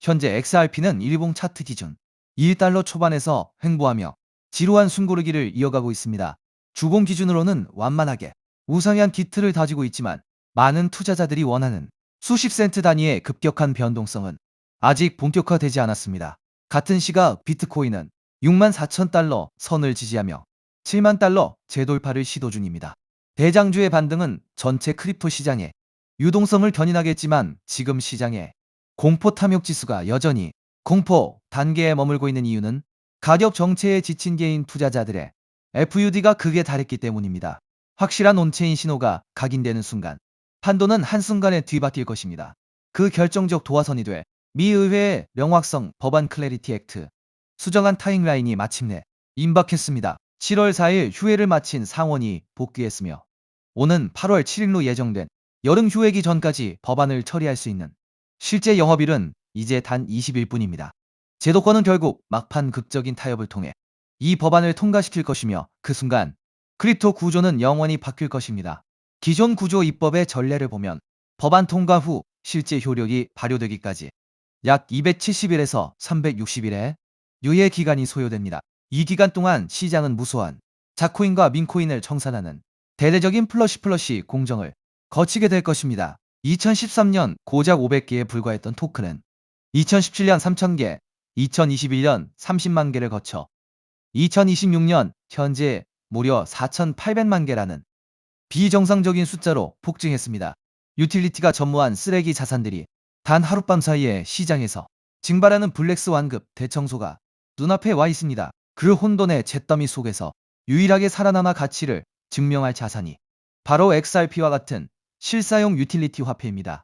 현재 XRP는 일봉 차트 기준 1달러 초반에서 횡보하며 지루한 숨고르기를 이어가고 있습니다. 주봉 기준으로는 완만하게 우상향 기틀을 다지고 있지만 많은 투자자들이 원하는 수십 센트 단위의 급격한 변동성은 아직 본격화되지 않았습니다. 같은 시각 비트코인은 64,000달러 선을 지지하며 7만 달러 재돌파를 시도 중입니다. 대장주의 반등은 전체 크립토 시장에 유동성을 견인하겠지만 지금 시장에 공포 탐욕 지수가 여전히 공포 단계에 머물고 있는 이유는 가격 정체에 지친 개인 투자자들의 FUD가 극에 달했기 때문입니다. 확실한 온체인 신호가 각인되는 순간 판도는 한순간에 뒤바뀔 것입니다. 그 결정적 도화선이 돼 미 의회의 명확성 법안 클래리티 액트 수정안 타임라인이 마침내 임박했습니다. 7월 4일 휴회를 마친 상원이 복귀했으며 오는 8월 7일로 예정된 여름 휴회기 전까지 법안을 처리할 수 있는 실제 영업일은 이제 단 20일뿐입니다. 제도권은 결국 막판 극적인 타협을 통해 이 법안을 통과시킬 것이며 그 순간 크립토 구조는 영원히 바뀔 것입니다. 기존 구조 입법의 전례를 보면 법안 통과 후 실제 효력이 발효되기까지 약 270일에서 360일의 유예 기간이 소요됩니다. 이 기간 동안 시장은 무수한 자코인과 민코인을 청산하는 대대적인 플러시 공정을 거치게 될 것입니다. 2013년 고작 500개에 불과했던 토큰은 2017년 3,000개, 2021년 30만 개를 거쳐 2026년 현재 무려 4,800만 개라는 비정상적인 숫자로 폭증했습니다. 유틸리티가 전무한 쓰레기 자산들이 단 하룻밤 사이에 시장에서 증발하는 블랙스완급 대청소가 눈앞에 와 있습니다. 그 혼돈의 잿더미 속에서 유일하게 살아남아 가치를 증명할 자산이 바로 XRP와 같은 실사용 유틸리티 화폐입니다.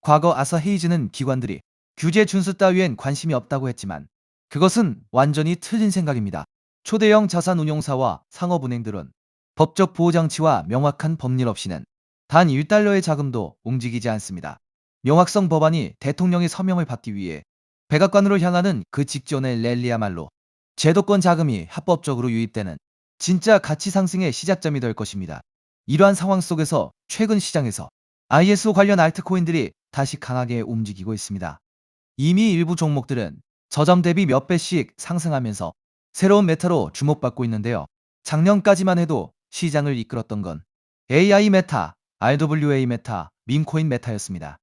과거 아사헤이즈는 기관들이 규제 준수 따위엔 관심이 없다고 했지만 그것은 완전히 틀린 생각입니다. 초대형 자산운용사와 상업은행들은 법적 보호장치와 명확한 법률 없이는 단 1달러의 자금도 움직이지 않습니다. 명확성 법안이 대통령의 서명을 받기 위해 백악관으로 향하는 그 직전의 랠리야말로 제도권 자금이 합법적으로 유입되는 진짜 가치 상승의 시작점이 될 것입니다. 이러한 상황 속에서 최근 시장에서 ISO 관련 알트코인들이 다시 강하게 움직이고 있습니다. 이미 일부 종목들은 저점 대비 몇 배씩 상승하면서 새로운 메타로 주목받고 있는데요. 작년까지만 해도 시장을 이끌었던 건 AI 메타, RWA 메타, 밈코인 메타였습니다.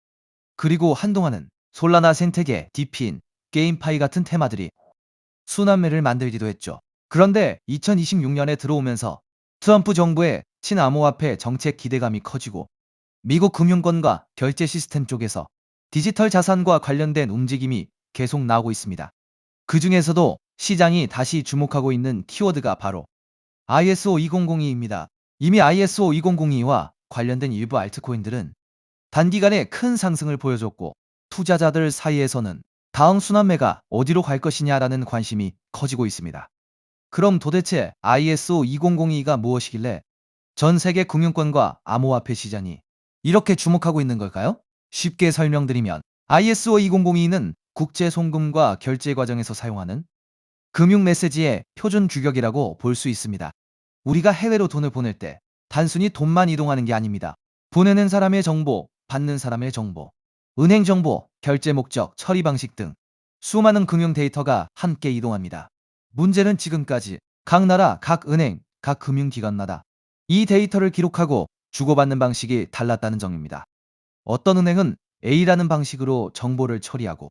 그리고 한동안은 솔라나 생태계, 디피인, 게임파이 같은 테마들이 순환매를 만들기도 했죠. 그런데 2026년에 들어오면서 트럼프 정부의 친암호화폐 정책 기대감이 커지고 미국 금융권과 결제 시스템 쪽에서 디지털 자산과 관련된 움직임이 계속 나오고 있습니다. 그 중에서도 시장이 다시 주목하고 있는 키워드가 바로 ISO 2002입니다. 이미 ISO 2002와 관련된 일부 알트코인들은 단기간에 큰 상승을 보여줬고 투자자들 사이에서는 다음 순환매가 어디로 갈 것이냐라는 관심이 커지고 있습니다. 그럼 도대체 ISO 2002가 무엇이길래 전 세계 금융권과 암호화폐 시장이 이렇게 주목하고 있는 걸까요? 쉽게 설명드리면 ISO 2002는 국제 송금과 결제 과정에서 사용하는 금융 메시지의 표준 규격이라고 볼 수 있습니다. 우리가 해외로 돈을 보낼 때 단순히 돈만 이동하는 게 아닙니다. 보내는 사람의 정보, 받는 사람의 정보, 은행 정보, 결제 목적, 처리 방식 등 수많은 금융 데이터가 함께 이동합니다. 문제는 지금까지 각 나라, 각 은행, 각 금융기관마다 이 데이터를 기록하고 주고받는 방식이 달랐다는 점입니다. 어떤 은행은 A라는 방식으로 정보를 처리하고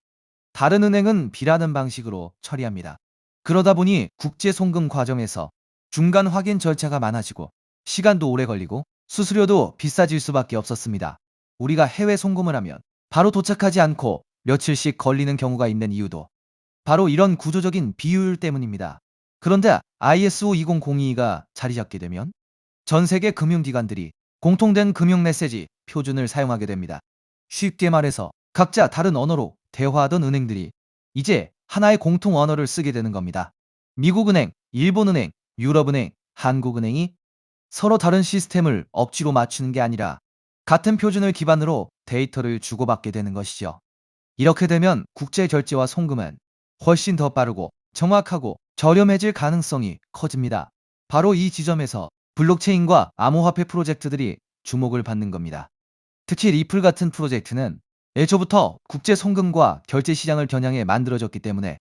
다른 은행은 B라는 방식으로 처리합니다. 그러다 보니 국제 송금 과정에서 중간 확인 절차가 많아지고 시간도 오래 걸리고 수수료도 비싸질 수밖에 없었습니다. 우리가 해외 송금을 하면 바로 도착하지 않고 며칠씩 걸리는 경우가 있는 이유도 바로 이런 구조적인 비효율 때문입니다. 그런데 ISO 2002가 자리 잡게 되면 전 세계 금융기관들이 공통된 금융 메시지 표준을 사용하게 됩니다. 쉽게 말해서 각자 다른 언어로 대화하던 은행들이 이제 하나의 공통 언어를 쓰게 되는 겁니다. 미국은행, 일본은행, 유럽은행, 한국은행이 서로 다른 시스템을 억지로 맞추는 게 아니라 같은 표준을 기반으로 데이터를 주고받게 되는 것이죠. 이렇게 되면 국제 결제와 송금은 훨씬 더 빠르고 정확하고 저렴해질 가능성이 커집니다. 바로 이 지점에서 블록체인과 암호화폐 프로젝트들이 주목을 받는 겁니다. 특히 리플 같은 프로젝트는 애초부터 국제 송금과 결제 시장을 겨냥해 만들어졌기 때문에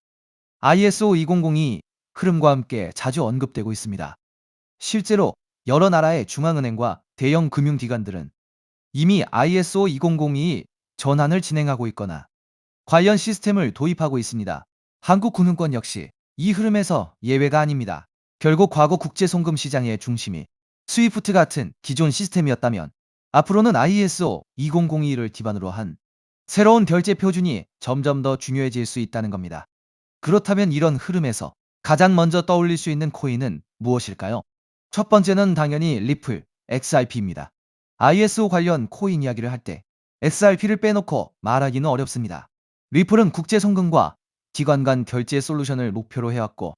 ISO 2002 흐름과 함께 자주 언급되고 있습니다. 실제로 여러 나라의 중앙은행과 대형 금융기관들은 이미 ISO 2002 전환을 진행하고 있거나 관련 시스템을 도입하고 있습니다. 한국금융권 역시 이 흐름에서 예외가 아닙니다. 결국 과거 국제송금 시장의 중심이 스위프트 같은 기존 시스템이었다면 앞으로는 ISO 2002를 기반으로 한 새로운 결제 표준이 점점 더 중요해질 수 있다는 겁니다. 그렇다면 이런 흐름에서 가장 먼저 떠올릴 수 있는 코인은 무엇일까요? 첫 번째는 당연히 리플, XRP입니다. ISO 관련 코인 이야기를 할 때 XRP를 빼놓고 말하기는 어렵습니다. 리플은 국제송금과 기관 간 결제 솔루션을 목표로 해왔고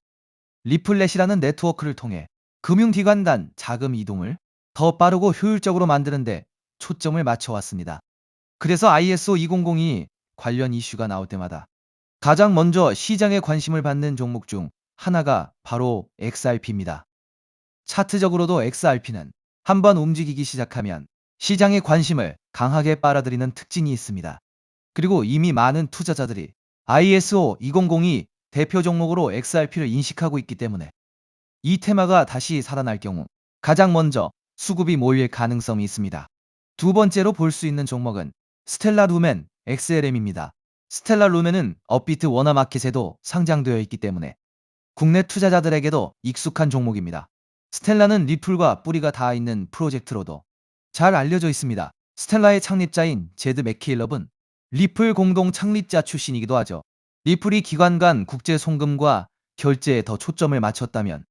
리플렛이라는 네트워크를 통해 금융기관 간 자금 이동을 더 빠르고 효율적으로 만드는데 초점을 맞춰왔습니다. 그래서 ISO 2002 관련 이슈가 나올 때마다 가장 먼저 시장에 관심을 받는 종목 중 하나가 바로 XRP입니다. 차트적으로도 XRP는 한번 움직이기 시작하면 시장의 관심을 강하게 빨아들이는 특징이 있습니다. 그리고 이미 많은 투자자들이 ISO 2002 대표 종목으로 XRP를 인식하고 있기 때문에 이 테마가 다시 살아날 경우 가장 먼저 수급이 몰릴 가능성이 있습니다. 두 번째로 볼 수 있는 종목은 스텔라 루멘 XLM입니다. 스텔라 루멘은 업비트 워너마켓에도 상장되어 있기 때문에 국내 투자자들에게도 익숙한 종목입니다. 스텔라는 리플과 뿌리가 닿아 있는 프로젝트로도 잘 알려져 있습니다. 스텔라의 창립자인 제드 맥케일럽은 리플 공동 창립자 출신이기도 하죠. 리플이 기관 간 국제 송금과 결제에 더 초점을 맞췄다면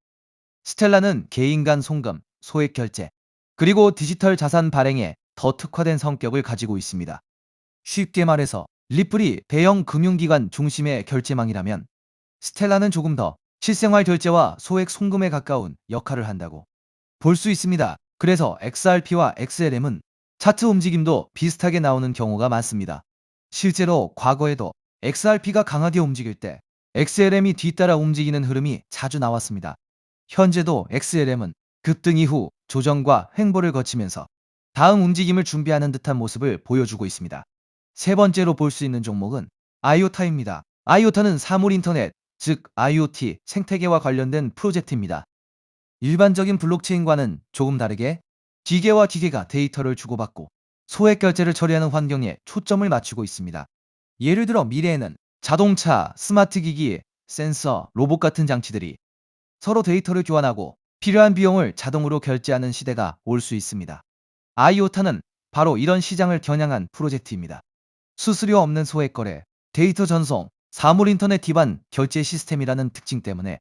스텔라는 개인 간 송금, 소액 결제, 그리고 디지털 자산 발행에 더 특화된 성격을 가지고 있습니다. 쉽게 말해서 리플이 대형 금융기관 중심의 결제망이라면 스텔라는 조금 더 실생활 결제와 소액 송금에 가까운 역할을 한다고 볼 수 있습니다. 그래서 XRP와 XLM은 차트 움직임도 비슷하게 나오는 경우가 많습니다. 실제로 과거에도 XRP가 강하게 움직일 때 XLM이 뒤따라 움직이는 흐름이 자주 나왔습니다. 현재도 XLM은 급등 이후 조정과 횡보를 거치면서 다음 움직임을 준비하는 듯한 모습을 보여주고 있습니다. 세 번째로 볼 수 있는 종목은 아이오타입니다. 아이오타는 사물인터넷, 즉 IoT 생태계와 관련된 프로젝트입니다. 일반적인 블록체인과는 조금 다르게 기계와 기계가 데이터를 주고받고 소액 결제를 처리하는 환경에 초점을 맞추고 있습니다. 예를 들어 미래에는 자동차, 스마트 기기, 센서, 로봇 같은 장치들이 서로 데이터를 교환하고 필요한 비용을 자동으로 결제하는 시대가 올 수 있습니다. 아이오타는 바로 이런 시장을 겨냥한 프로젝트입니다. 수수료 없는 소액 거래, 데이터 전송, 사물 인터넷 기반 결제 시스템이라는 특징 때문에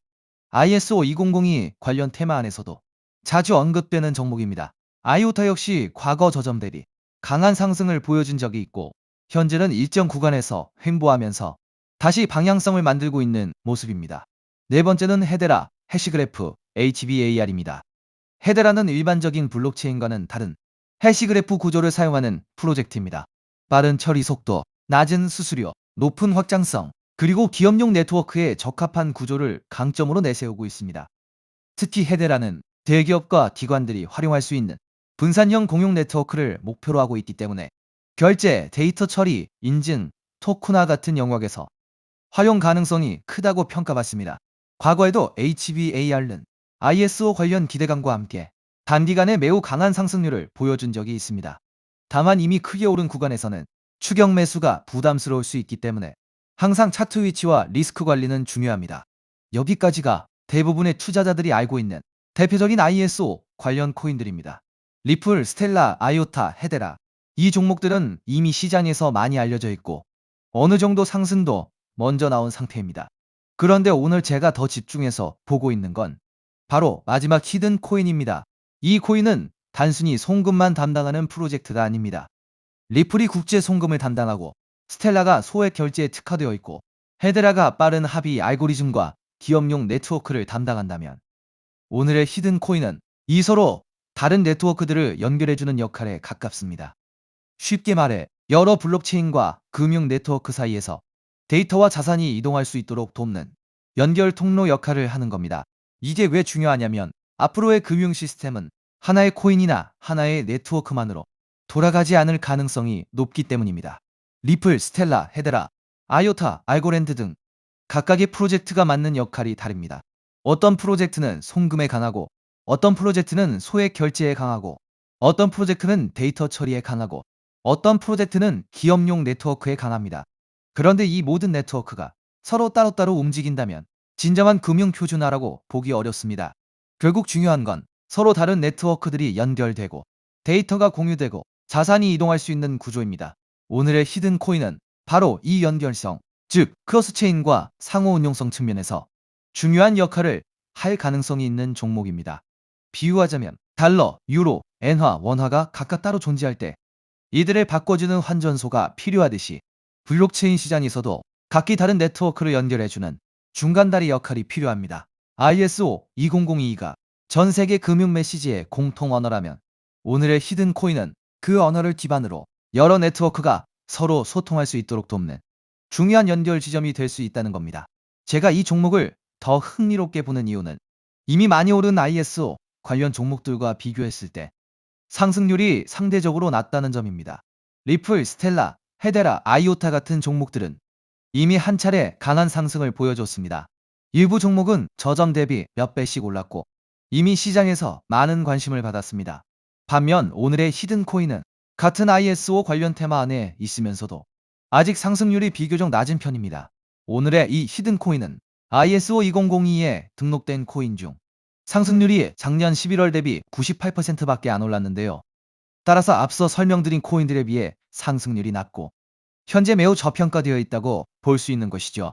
ISO 2002 관련 테마 안에서도 자주 언급되는 종목입니다. 아이오타 역시 과거 저점 대비 강한 상승을 보여준 적이 있고 현재는 일정 구간에서 횡보하면서 다시 방향성을 만들고 있는 모습입니다. 네 번째는 헤데라, 해시그래프, HBAR입니다. 헤데라는 일반적인 블록체인과는 다른 해시그래프 구조를 사용하는 프로젝트입니다. 빠른 처리 속도, 낮은 수수료, 높은 확장성, 그리고 기업용 네트워크에 적합한 구조를 강점으로 내세우고 있습니다. 특히 헤데라는 대기업과 기관들이 활용할 수 있는 분산형 공용 네트워크를 목표로 하고 있기 때문에 결제, 데이터 처리, 인증, 토큰화 같은 영역에서 활용 가능성이 크다고 평가받습니다. 과거에도 HBAR는 ISO 관련 기대감과 함께 단기간에 매우 강한 상승률을 보여준 적이 있습니다. 다만 이미 크게 오른 구간에서는 추격 매수가 부담스러울 수 있기 때문에 항상 차트 위치와 리스크 관리는 중요합니다. 여기까지가 대부분의 투자자들이 알고 있는 대표적인 ISO 관련 코인들입니다. 리플, 스텔라, 아이오타, 헤데라. 이 종목들은 이미 시장에서 많이 알려져 있고 어느 정도 상승도 먼저 나온 상태입니다. 그런데 오늘 제가 더 집중해서 보고 있는 건 바로 마지막 히든 코인입니다. 이 코인은 단순히 송금만 담당하는 프로젝트가 아닙니다. 리플이 국제 송금을 담당하고 스텔라가 소액 결제에 특화되어 있고 헤데라가 빠른 합의 알고리즘과 기업용 네트워크를 담당한다면 오늘의 히든 코인은 이 서로 다른 네트워크들을 연결해주는 역할에 가깝습니다. 쉽게 말해 여러 블록체인과 금융 네트워크 사이에서 데이터와 자산이 이동할 수 있도록 돕는 연결 통로 역할을 하는 겁니다. 이게 왜 중요하냐면 앞으로의 금융 시스템은 하나의 코인이나 하나의 네트워크만으로 돌아가지 않을 가능성이 높기 때문입니다. 리플, 스텔라, 헤데라, 아이오타, 알고랜드 등 각각의 프로젝트가 맡는 역할이 다릅니다. 어떤 프로젝트는 송금에 강하고, 어떤 프로젝트는 소액 결제에 강하고, 어떤 프로젝트는 데이터 처리에 강하고, 어떤 프로젝트는 기업용 네트워크에 강합니다. 그런데 이 모든 네트워크가 서로 따로따로 움직인다면 진정한 금융 표준화라고 보기 어렵습니다. 결국 중요한 건 서로 다른 네트워크들이 연결되고 데이터가 공유되고 자산이 이동할 수 있는 구조입니다. 오늘의 히든 코인은 바로 이 연결성, 즉 크로스체인과 상호 운용성 측면에서 중요한 역할을 할 가능성이 있는 종목입니다. 비유하자면 달러, 유로, 엔화, 원화가 각각 따로 존재할 때 이들을 바꿔주는 환전소가 필요하듯이 블록체인 시장에서도 각기 다른 네트워크를 연결해주는 중간다리 역할이 필요합니다. ISO 2002가 전 세계 금융 메시지의 공통 언어라면 오늘의 히든 코인은 그 언어를 기반으로 여러 네트워크가 서로 소통할 수 있도록 돕는 중요한 연결 지점이 될 수 있다는 겁니다. 제가 이 종목을 더 흥미롭게 보는 이유는 이미 많이 오른 ISO 관련 종목들과 비교했을 때 상승률이 상대적으로 낮다는 점입니다. 리플, 스텔라, 헤데라, 아이오타 같은 종목들은 이미 한 차례 강한 상승을 보여줬습니다. 일부 종목은 저점 대비 몇 배씩 올랐고 이미 시장에서 많은 관심을 받았습니다. 반면 오늘의 히든 코인은 같은 ISO 관련 테마 안에 있으면서도 아직 상승률이 비교적 낮은 편입니다. 오늘의 이 히든 코인은 ISO 2002에 등록된 코인 중 상승률이 작년 11월 대비 98%밖에 안 올랐는데요. 따라서 앞서 설명드린 코인들에 비해 상승률이 낮고 현재 매우 저평가되어 있다고 볼 수 있는 것이죠.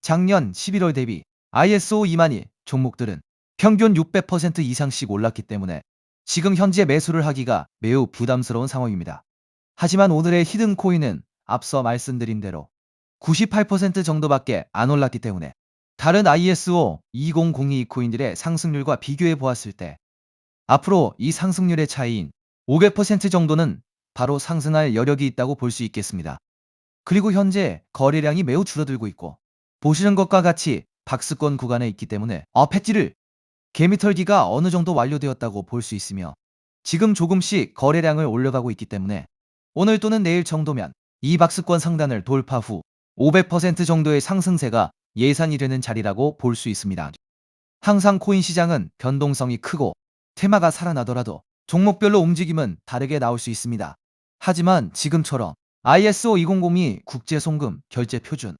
작년 11월 대비 ISO 2만이 종목들은 평균 600% 이상씩 올랐기 때문에 지금 현재 매수를 하기가 매우 부담스러운 상황입니다. 하지만 오늘의 히든 코인은 앞서 말씀드린 대로 98% 정도밖에 안 올랐기 때문에 다른 ISO 2002 코인들의 상승률과 비교해 보았을 때 앞으로 이 상승률의 차이인 500% 정도는 바로 상승할 여력이 있다고 볼 수 있겠습니다. 그리고 현재 거래량이 매우 줄어들고 있고 보시는 것과 같이 박스권 구간에 있기 때문에 패지를 개미털기가 어느 정도 완료되었다고 볼 수 있으며 지금 조금씩 거래량을 올려가고 있기 때문에 오늘 또는 내일 정도면 이 박스권 상단을 돌파 후 500% 정도의 상승세가 예상이 되는 자리라고 볼 수 있습니다. 항상 코인 시장은 변동성이 크고 테마가 살아나더라도 종목별로 움직임은 다르게 나올 수 있습니다. 하지만 지금처럼 ISO 2002 국제 송금 결제 표준,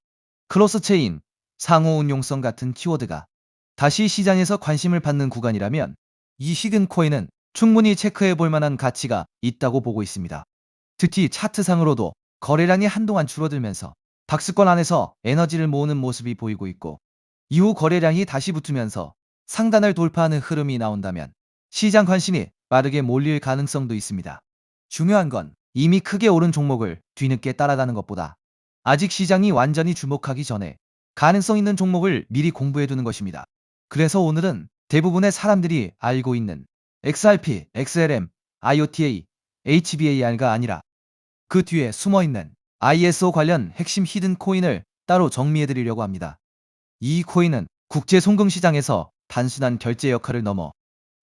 크로스체인, 상호 운용성 같은 키워드가 다시 시장에서 관심을 받는 구간이라면 이 히든 코인은 충분히 체크해 볼 만한 가치가 있다고 보고 있습니다. 특히 차트상으로도 거래량이 한동안 줄어들면서 박스권 안에서 에너지를 모으는 모습이 보이고 있고 이후 거래량이 다시 붙으면서 상단을 돌파하는 흐름이 나온다면 시장 관심이 빠르게 몰릴 가능성도 있습니다. 중요한 건 이미 크게 오른 종목을 뒤늦게 따라가는 것보다 아직 시장이 완전히 주목하기 전에 가능성 있는 종목을 미리 공부해두는 것입니다. 그래서 오늘은 대부분의 사람들이 알고 있는 XRP, XLM, IOTA, HBAR가 아니라 그 뒤에 숨어있는 ISO 관련 핵심 히든 코인을 따로 정리해드리려고 합니다. 이 코인은 국제 송금 시장에서 단순한 결제 역할을 넘어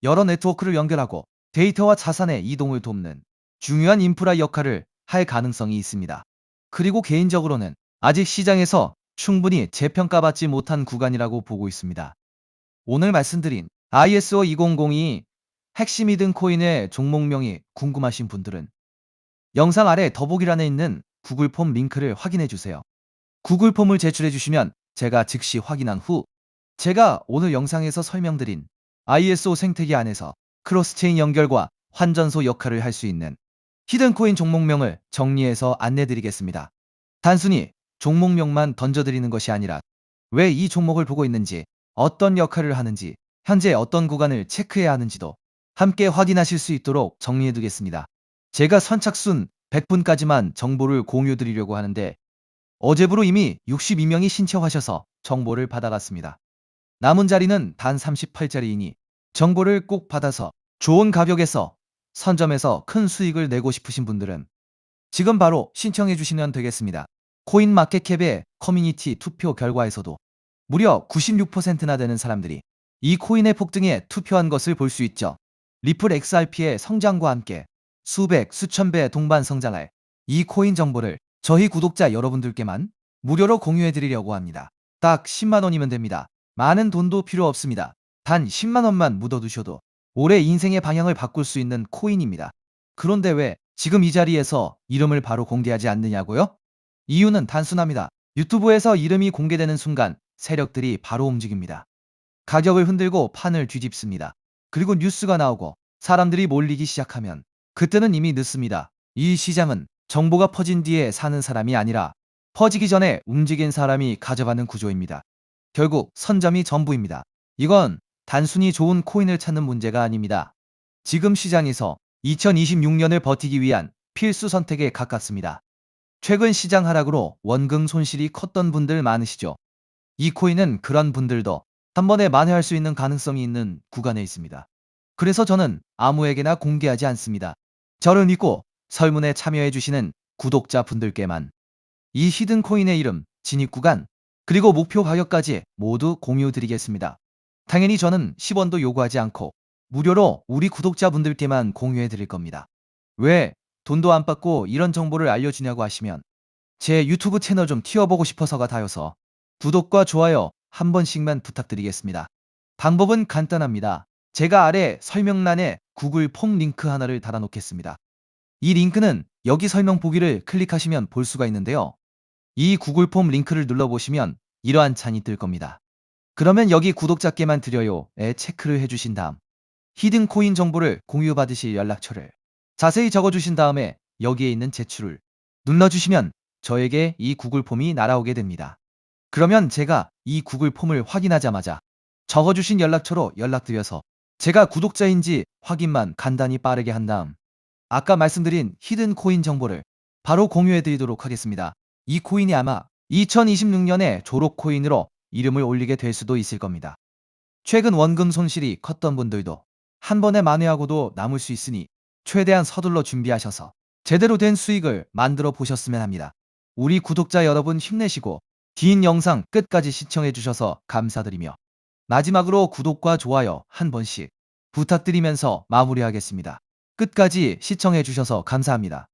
여러 네트워크를 연결하고 데이터와 자산의 이동을 돕는 중요한 인프라 역할을 할 가능성이 있습니다. 그리고 개인적으로는 아직 시장에서 충분히 재평가받지 못한 구간이라고 보고 있습니다. 오늘 말씀드린 ISO 2002 핵심 히든 코인의 종목명이 궁금하신 분들은 영상 아래 더보기란에 있는 구글 폼 링크를 확인해 주세요. 구글 폼을 제출해 주시면 제가 즉시 확인한 후 제가 오늘 영상에서 설명드린 ISO 생태계 안에서 크로스체인 연결과 환전소 역할을 할 수 있는 히든코인 종목명을 정리해서 안내드리겠습니다. 단순히 종목명만 던져드리는 것이 아니라 왜 이 종목을 보고 있는지, 어떤 역할을 하는지, 현재 어떤 구간을 체크해야 하는지도 함께 확인하실 수 있도록 정리해두겠습니다. 제가 선착순 100분까지만 정보를 공유드리려고 하는데 어제부로 이미 62명이 신청하셔서 정보를 받아갔습니다. 남은 자리는 단 38자리이니 정보를 꼭 받아서 좋은 가격에서 선점해서 큰 수익을 내고 싶으신 분들은 지금 바로 신청해 주시면 되겠습니다. 코인마켓캡의 커뮤니티 투표 결과에서도 무려 96%나 되는 사람들이 이 코인의 폭등에 투표한 것을 볼 수 있죠. 리플 XRP의 성장과 함께 수백, 수천 배 동반 성장할 이 코인 정보를 저희 구독자 여러분들께만 무료로 공유해드리려고 합니다. 딱 10만 원이면 됩니다. 많은 돈도 필요 없습니다. 단 10만 원만 묻어두셔도 올해 인생의 방향을 바꿀 수 있는 코인입니다. 그런데 왜 지금 이 자리에서 이름을 바로 공개하지 않느냐고요? 이유는 단순합니다. 유튜브에서 이름이 공개되는 순간 세력들이 바로 움직입니다. 가격을 흔들고 판을 뒤집습니다. 그리고 뉴스가 나오고 사람들이 몰리기 시작하면 그때는 이미 늦습니다. 이 시장은 정보가 퍼진 뒤에 사는 사람이 아니라 퍼지기 전에 움직인 사람이 가져가는 구조입니다. 결국 선점이 전부입니다. 이건 단순히 좋은 코인을 찾는 문제가 아닙니다. 지금 시장에서 2026년을 버티기 위한 필수 선택에 가깝습니다. 최근 시장 하락으로 원금 손실이 컸던 분들 많으시죠? 이 코인은 그런 분들도 한 번에 만회할 수 있는 가능성이 있는 구간에 있습니다. 그래서 저는 아무에게나 공개하지 않습니다. 저를 믿고 설문에 참여해주시는 구독자분들께만 이 히든 코인의 이름, 진입 구간, 그리고 목표 가격까지 모두 공유드리겠습니다. 당연히 저는 10원도 요구하지 않고 무료로 우리 구독자분들께만 공유해드릴 겁니다. 왜 돈도 안 받고 이런 정보를 알려주냐고 하시면 제 유튜브 채널 좀 튀어보고 싶어서가 다여서 구독과 좋아요 한 번씩만 부탁드리겠습니다. 방법은 간단합니다. 제가 아래 설명란에 구글 폼 링크 하나를 달아놓겠습니다. 이 링크는 여기 설명 보기를 클릭하시면 볼 수가 있는데요. 이 구글 폼 링크를 눌러보시면 이러한 창이 뜰 겁니다. 그러면 여기 구독자께만 드려요에 체크를 해주신 다음 히든 코인 정보를 공유받으실 연락처를 자세히 적어주신 다음에 여기에 있는 제출을 눌러주시면 저에게 이 구글 폼이 날아오게 됩니다. 그러면 제가 이 구글 폼을 확인하자마자 적어주신 연락처로 연락드려서 제가 구독자인지 확인만 간단히 빠르게 한 다음 아까 말씀드린 히든 코인 정보를 바로 공유해드리도록 하겠습니다. 이 코인이 아마 2026년에 졸업 코인으로 이름을 올리게 될 수도 있을 겁니다. 최근 원금 손실이 컸던 분들도 한 번에 만회하고도 남을 수 있으니 최대한 서둘러 준비하셔서 제대로 된 수익을 만들어 보셨으면 합니다. 우리 구독자 여러분 힘내시고 긴 영상 끝까지 시청해 주셔서 감사드리며 마지막으로 구독과 좋아요 한 번씩 부탁드리면서 마무리하겠습니다. 끝까지 시청해 주셔서 감사합니다.